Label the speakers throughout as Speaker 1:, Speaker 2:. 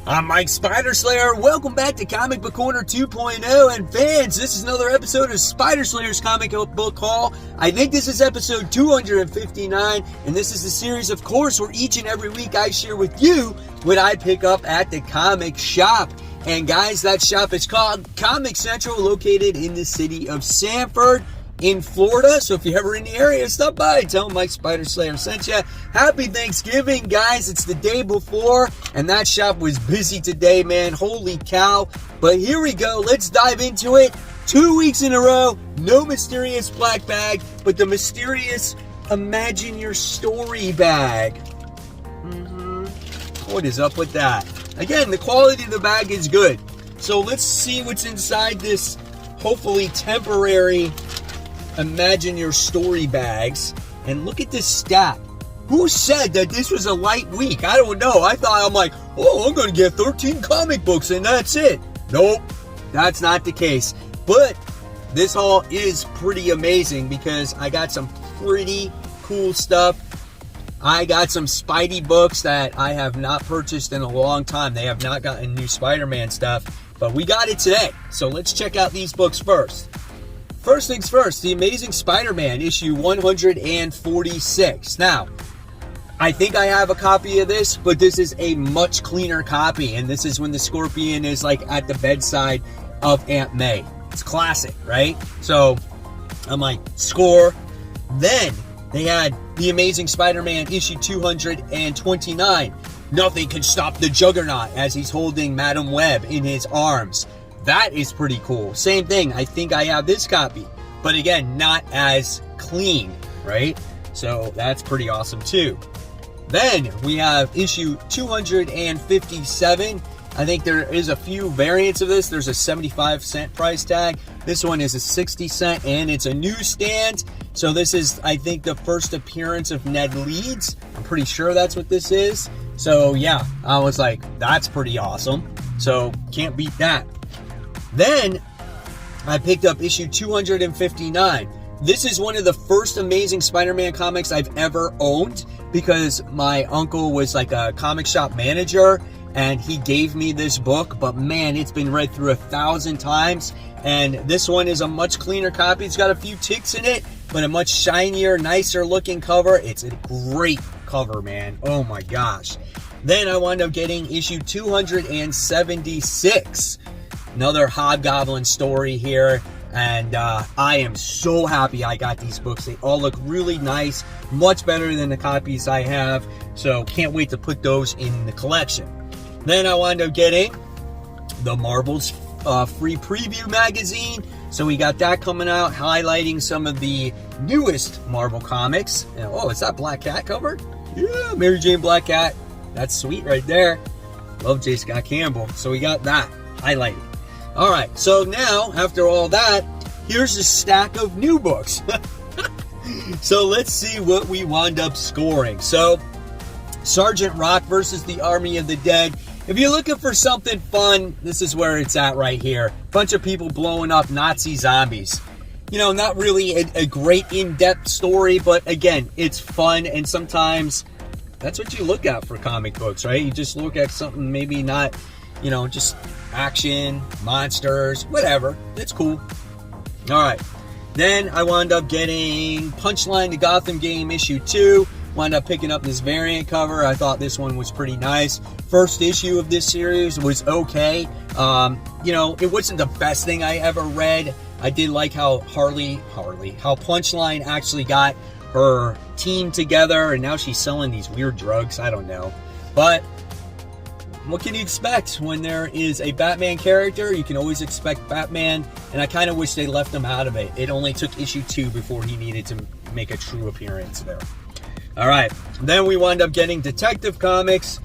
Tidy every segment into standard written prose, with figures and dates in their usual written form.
Speaker 1: I'm Mike Spider-Slayer. Welcome back to Comic Book Corner 2.0. And fans, this is another episode of Spider-Slayer's Comic Book Haul. I think this is episode 259. And this is the series, of course, where each and every week I share with you what I pick up at the comic shop. And guys, that shop is called Comic Central, located in the city of Sanford in Florida. So if you're ever in the area, stop by. Tell Mike Spider-Slayer sent you. Happy Thanksgiving, guys. It's the day before, and that shop was busy today, man. Holy cow. But here we go. Let's dive into it. 2 weeks in a row, no mysterious black bag, but the mysterious Imagine Your Story bag. What is up with that? Again, the quality of the bag is good. So let's see what's inside this hopefully temporary Imagine Your Story bags. And look at this stat. Who said that this was a light week? I don't know. I'm like, oh, I'm going to get 13 comic books and that's it. Nope, that's not the case. But this haul is pretty amazing because I got some pretty cool stuff. I got some Spidey books that I have not purchased in a long time. They have not gotten new Spider-Man stuff, but we got it today. So let's check out these books first. First things first, The Amazing Spider-Man, issue 146. Now, I think I have a copy of this, but this is a much cleaner copy, and this is when the Scorpion is like at the bedside of Aunt May. It's classic, right? So I'm like, score. Then they had The Amazing Spider-Man, issue 229. Nothing can stop the Juggernaut as he's holding Madam Web in his arms. That is pretty cool. Same thing. I think I have this copy, but again, not as clean, right? So that's pretty awesome too. Then we have issue 257. I think there is a few variants of this. There's a 75-cent price tag. This one is a 60-cent, and it's a newsstand. So this is, I think, the first appearance of Ned Leeds. I'm pretty sure that's what this is. So yeah, I was like, that's pretty awesome. So can't beat that. Then I picked up issue 259. This is one of the first Amazing Spider-Man comics I've ever owned because my uncle was like a comic shop manager and he gave me this book, but man, it's been read through 1,000 times, and this one is a much cleaner copy. It's got a few ticks in it, but a much shinier, nicer looking cover. It's a great cover, man. Oh my gosh. Then I wound up getting issue 276. Another Hobgoblin story here, and I am so happy I got these books. They all look really nice, much better than the copies I have, so can't wait to put those in the collection. Then I wound up getting the Marvel's free preview magazine, so we got that coming out, highlighting some of the newest Marvel comics. And, oh, is that Black Cat covered? Yeah, Mary Jane Black Cat. That's sweet right there. Love J. Scott Campbell. So we got that highlighted. All right, so now, after all that, here's a stack of new books. So let's see what we wound up scoring. So, Sergeant Rock versus the Army of the Dead. If you're looking for something fun, this is where it's at right here. Bunch of people blowing up Nazi zombies. You know, not really a great in-depth story, but again, it's fun, and sometimes that's what you look at for comic books, right? You just look at something maybe not, you know, just action, monsters, whatever. It's cool. All right. Then I wound up getting Punchline the Gotham Game issue 2. Wound up picking up this variant cover. I thought this one was pretty nice. First issue of this series was okay. You know, it wasn't the best thing I ever read. I did like how how Punchline actually got her team together, and now she's selling these weird drugs. I don't know. But what can you expect when there is a Batman character? You can always expect Batman, and I kind of wish they left him out of it. It only took issue 2 before he needed to make a true appearance there. All right, then we wound up getting Detective Comics,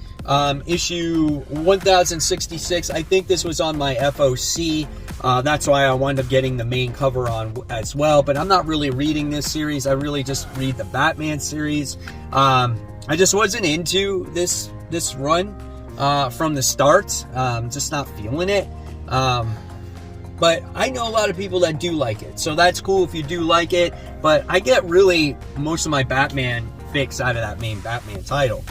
Speaker 1: issue 1066. I think this was on my FOC. That's why I wound up getting the main cover on as well. But I'm not really reading this series. I really just read the Batman series. I just wasn't into this run from the start. Just not feeling it. But I know a lot of people that do like it. So that's cool if you do like it. But I get really most of my Batman fix out of that main Batman title.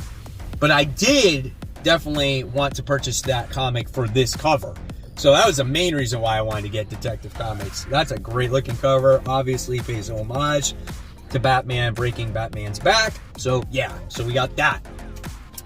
Speaker 1: But I did definitely want to purchase that comic for this cover. So that was the main reason why I wanted to get Detective Comics. That's a great looking cover. Obviously pays homage to Batman breaking Batman's back. So yeah, so we got that.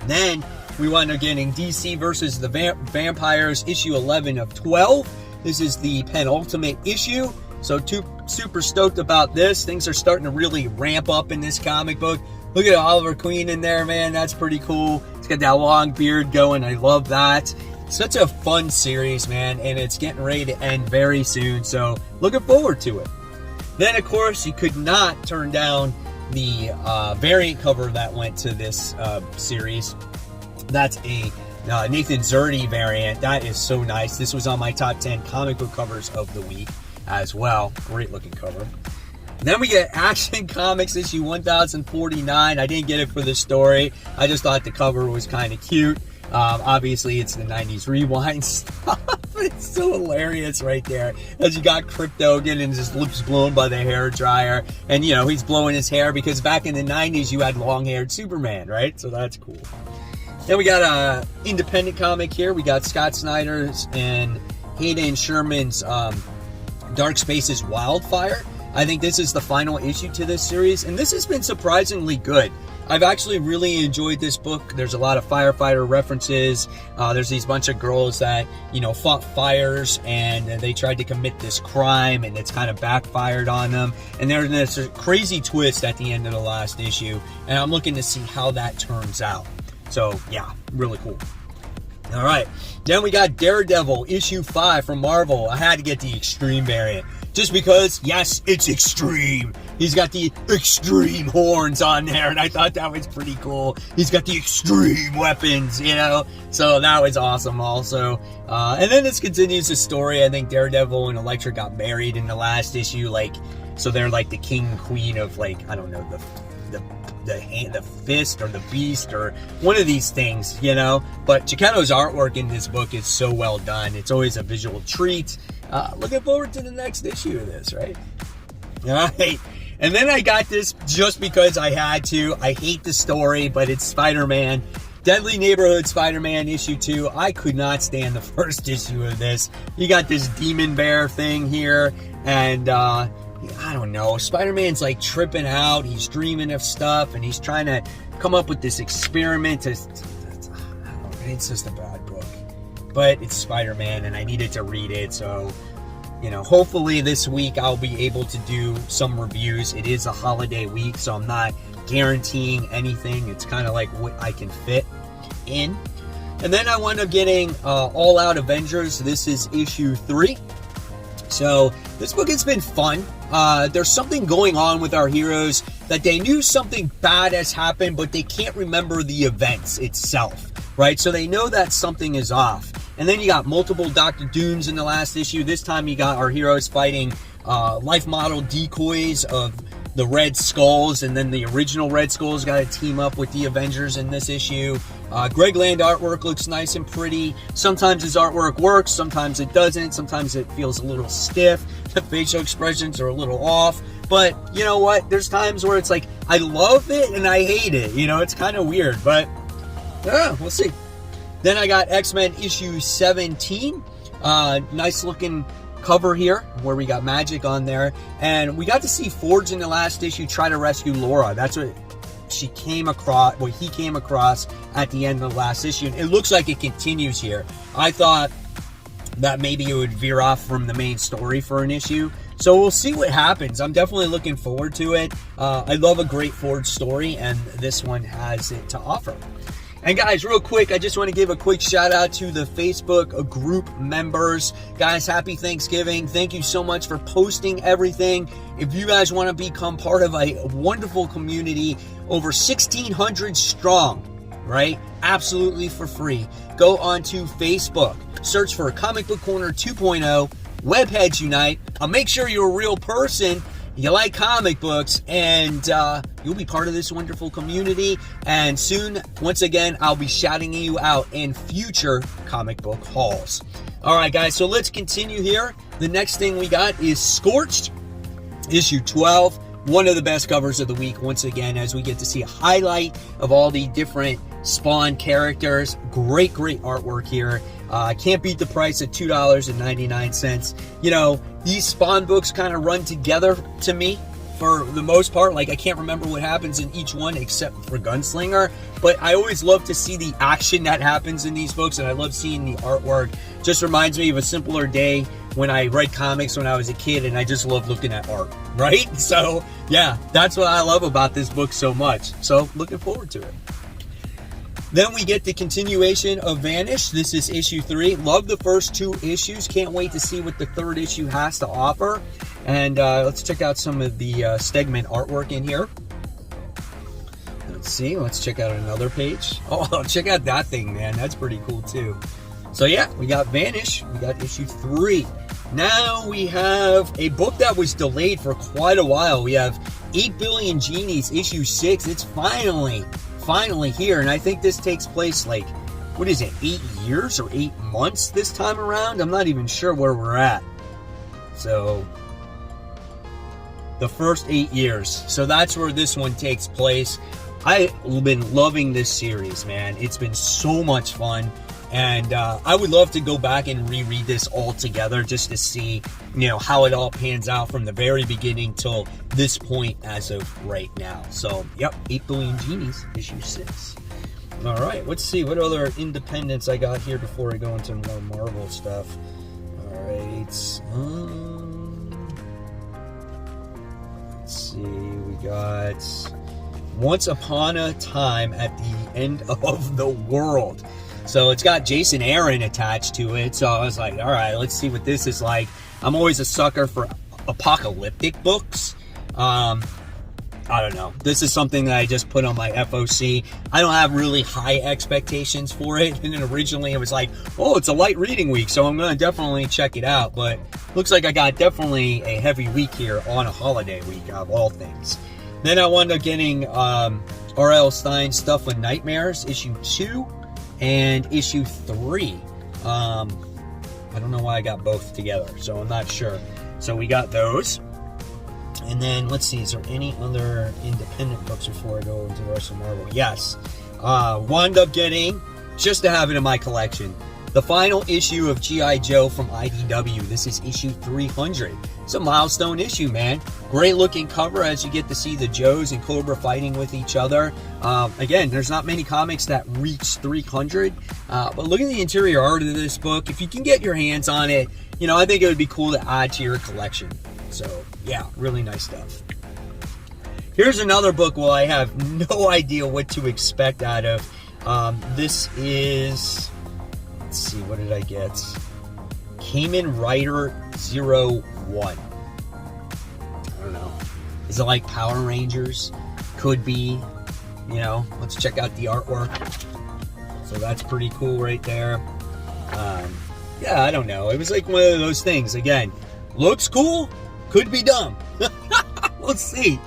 Speaker 1: Then we wound up getting DC versus the Vampires issue 11 of 12. This is the penultimate issue. So super stoked about this. Things are starting to really ramp up in this comic book. Look at Oliver Queen in there, man. That's pretty cool. It's got that long beard going. I love that. Such a fun series, man, and it's getting ready to end very soon, so looking forward to it. Then, of course, you could not turn down the variant cover that went to this series. That's a Nathan Zerdy variant. That is so nice. This was on my top 10 comic book covers of the week as well. Great looking cover. Then we get Action Comics issue 1049. I didn't get it for the story. I just thought the cover was kind of cute. Obviously, it's the 90s rewind stuff. It's so hilarious right there. As you got Crypto getting his lips blown by the hair dryer. And, you know, he's blowing his hair because back in the 90s, you had long-haired Superman, right? So that's cool. Then we got a independent comic here. We got Scott Snyder's and Hayden Sherman's Dark Spaces Wildfire. I think this is the final issue to this series, and this has been surprisingly good. I've actually really enjoyed this book. There's a lot of firefighter references. There's these bunch of girls that, you know, fought fires and they tried to commit this crime and it's kind of backfired on them. And there's this crazy twist at the end of the last issue, and I'm looking to see how that turns out. So yeah, really cool. All right, then we got Daredevil issue 5 from Marvel. I had to get the extreme variant. Just because, yes, it's extreme. He's got the extreme horns on there, and I thought that was pretty cool. He's got the extreme weapons, you know? So that was awesome also. And then this continues the story. I think Daredevil and Elektra got married in the last issue. Like, so they're like the king and queen of, like, I don't know, the fist or the beast or one of these things, you know? But Chiquetto's artwork in this book is so well done. It's always a visual treat. Looking forward to the next issue of this, right? All right. And then I got this just because I had to. I hate the story, but it's Spider-Man. Deadly Neighborhood Spider-Man issue 2. I could not stand the first issue of this. You got this demon bear thing here, and I don't know. Spider-Man's like tripping out. He's dreaming of stuff, and he's trying to come up with this experiment. It's just a bad book. But it's Spider-Man, and I needed to read it, so, you know, hopefully this week I'll be able to do some reviews. It is a holiday week, so I'm not guaranteeing anything. It's kind of like what I can fit in. And then I wound up getting All Out Avengers. This is issue 3. So this book has been fun. There's something going on with our heroes that they knew something bad has happened, but they can't remember the events itself, right? So they know that something is off. And then you got multiple Dr. Dooms in the last issue. This time you got our heroes fighting life model decoys of the Red Skulls, and then the original Red Skulls got to team up with the Avengers in this issue. Greg Land artwork looks nice and pretty. Sometimes his artwork works, sometimes it doesn't. Sometimes it feels a little stiff. The facial expressions are a little off. But you know what? There's times where it's like, I love it and I hate it. You know, it's kind of weird, but yeah, we'll see. Then I got X-Men issue 17. Nice looking cover here where we got Magic on there. And we got to see Forge in the last issue try to rescue Laura. That's what he came across at the end of the last issue. And it looks like it continues here. I thought that maybe it would veer off from the main story for an issue. So we'll see what happens. I'm definitely looking forward to it. I love a great Forge story, and this one has it to offer. And guys, real quick, I just want to give a quick shout out to the Facebook group members. Guys, happy Thanksgiving. Thank you so much for posting everything. If you guys want to become part of a wonderful community, over 1,600 strong, right? Absolutely for free. Go on to Facebook. Search for Comic Book Corner 2.0, Webheads Unite. I'll make sure you're a real person. You like comic books, and you'll be part of this wonderful community. And soon, once again, I'll be shouting you out in future comic book hauls. All right, guys, so let's continue here. The next thing we got is Scorched, issue 12. One of the best covers of the week, once again, as we get to see a highlight of all the different Spawn characters. Great artwork here. Can't beat the price at $2.99. You know, these Spawn books kind of run together to me for the most part. Like, I can't remember what happens in each one except for Gunslinger, but I always love to see the action that happens in these books, and I love seeing the artwork. Just reminds me of a simpler day when I read comics when I was a kid, and I just love looking at art, right? So yeah, that's what I love about this book so much. So looking forward to it. Then we get the continuation of Vanish. This is issue 3. Love the first 2 issues. Can't wait to see what the 3rd issue has to offer. And let's check out some of the Stegman artwork in here. Let's see. Let's check out another page. Oh, check out that thing, man. That's pretty cool, too. So, yeah, we got Vanish. We got issue 3. Now we have a book that was delayed for quite a while. We have 8 Billion Genies, issue 6. It's finally here, and I think this takes place, like, what is it, 8 years or 8 months this time around? I'm not even sure where we're at. So, the first 8 years. So that's where this one takes place. I've been loving this series, man. It's been so much fun, and I would love to go back and reread this all together just to see, you know, how it all pans out from the very beginning till this point as of right now. So, yep, 8 Billion Genies, issue 6. All right, let's see what other independents I got here before I go into more Marvel stuff. All right, let's see, we got Once Upon a Time at the End of the World. So it's got Jason Aaron attached to it. So I was like, all right, let's see what this is like. I'm always a sucker for apocalyptic books. I don't know. This is something that I just put on my FOC. I don't have really high expectations for it. And then originally it was like, oh, it's a light reading week, so I'm going to definitely check it out. But looks like I got definitely a heavy week here on a holiday week, of all things. Then I wound up getting R.L. Stein's Stuff with Nightmares, issue 2 and issue 3. I don't know why I got both together, so I'm not sure. So we got those. And then, let's see, is there any other independent books before I go into the rest of Marvel? Yes. Wound up getting, just to have it in my collection, the final issue of G.I. Joe from IDW. This is issue 300. It's a milestone issue, man. Great looking cover as you get to see the Joes and Cobra fighting with each other. Again, there's not many comics that reach 300. But look at the interior art of this book. If you can get your hands on it, you know, I think it would be cool to add to your collection. So, yeah, really nice stuff. Here's another book where I have no idea what to expect out of. This is, let's see, what did I get? Kamen Rider 01. I don't know. Is it like Power Rangers? Could be. You know, let's check out the artwork. So that's pretty cool right there. Yeah, I don't know. It was like one of those things. Again, looks cool. Could be dumb. We'll see.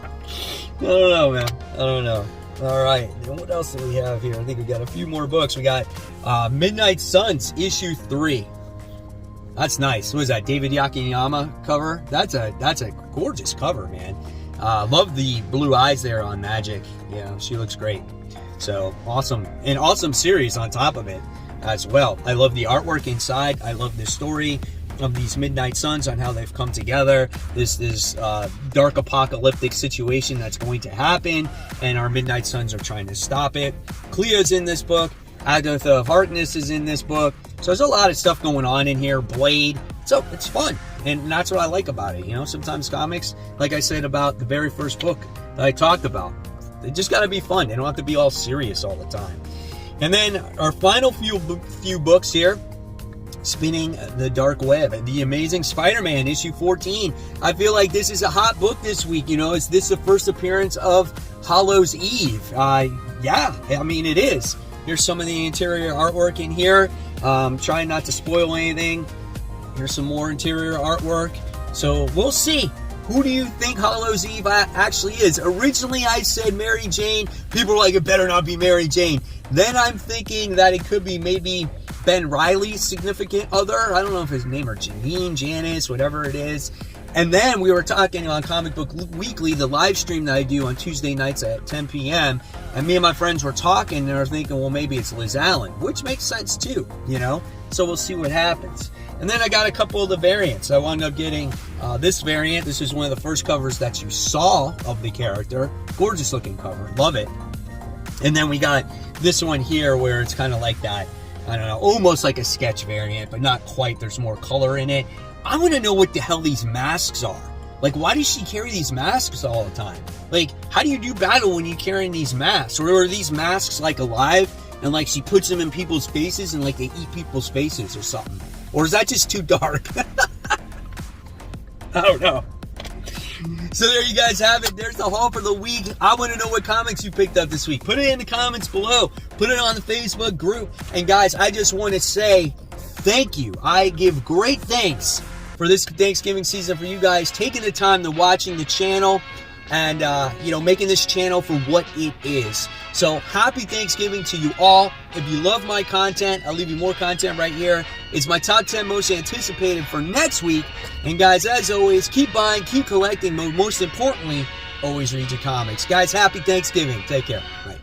Speaker 1: I don't know, man. I don't know. All right. Then what else do we have here? I think we got a few more books. We got Midnight Suns, issue 3. That's nice. What is that? David Yakayama cover? That's a gorgeous cover, man. Love the blue eyes there on Magic. Yeah, she looks great. So awesome. An awesome series on top of it as well. I love the artwork inside. I love the story of these Midnight Suns on how they've come together. This dark apocalyptic situation that's going to happen, and our Midnight Suns are trying to stop it. Cleo's in this book. Agatha Harkness is in this book. So there's a lot of stuff going on in here. Blade. So it's fun, and that's what I like about it. You know, sometimes comics, like I said about the very first book that I talked about, they just got to be fun. They don't have to be all serious all the time. And then our final few books here. Spinning the Dark Web, The Amazing Spider-Man, issue 14. I feel like this is a hot book this week. You know, is this the first appearance of Hallows' Eve? Yeah, I mean, it is. Here's some of the interior artwork in here. Trying not to spoil anything. Here's some more interior artwork. So we'll see. Who do you think Hallows' Eve actually is? Originally, I said Mary Jane. People were like, it better not be Mary Jane. Then I'm thinking that it could be maybe Ben Reilly's significant other. I don't know if his name or Janine, Janice, whatever it is. And then we were talking on Comic Book Weekly, the live stream that I do on Tuesday nights at 10 p.m. And me and my friends were talking, and they're thinking, well, maybe it's Liz Allen, which makes sense too, you know? So we'll see what happens. And then I got a couple of the variants. I wound up getting this variant. This is one of the first covers that you saw of the character. Gorgeous looking cover. Love it. And then we got this one here where it's kind of like that, I don't know, almost like a sketch variant, but not quite. There's more color in it. I want to know what the hell these masks are. Like, why does she carry these masks all the time? Like, how do you do battle when you're carrying these masks? Or are these masks, like, alive? And, like, she puts them in people's faces and, like, they eat people's faces or something? Or is that just too dark? I don't know. So there you guys have it. There's the haul for the week. I want to know what comics you picked up this week. Put it in the comments below. Put it on the Facebook group. And, guys, I just want to say thank you. I give great thanks for this Thanksgiving season for you guys taking the time to watching the channel and, you know, making this channel for what it is. So happy Thanksgiving to you all. If you love my content, I'll leave you more content right here. It's my top 10 most anticipated for next week. And guys, as always, keep buying, keep collecting, but most importantly, always read your comics. Guys, happy Thanksgiving. Take care. Bye.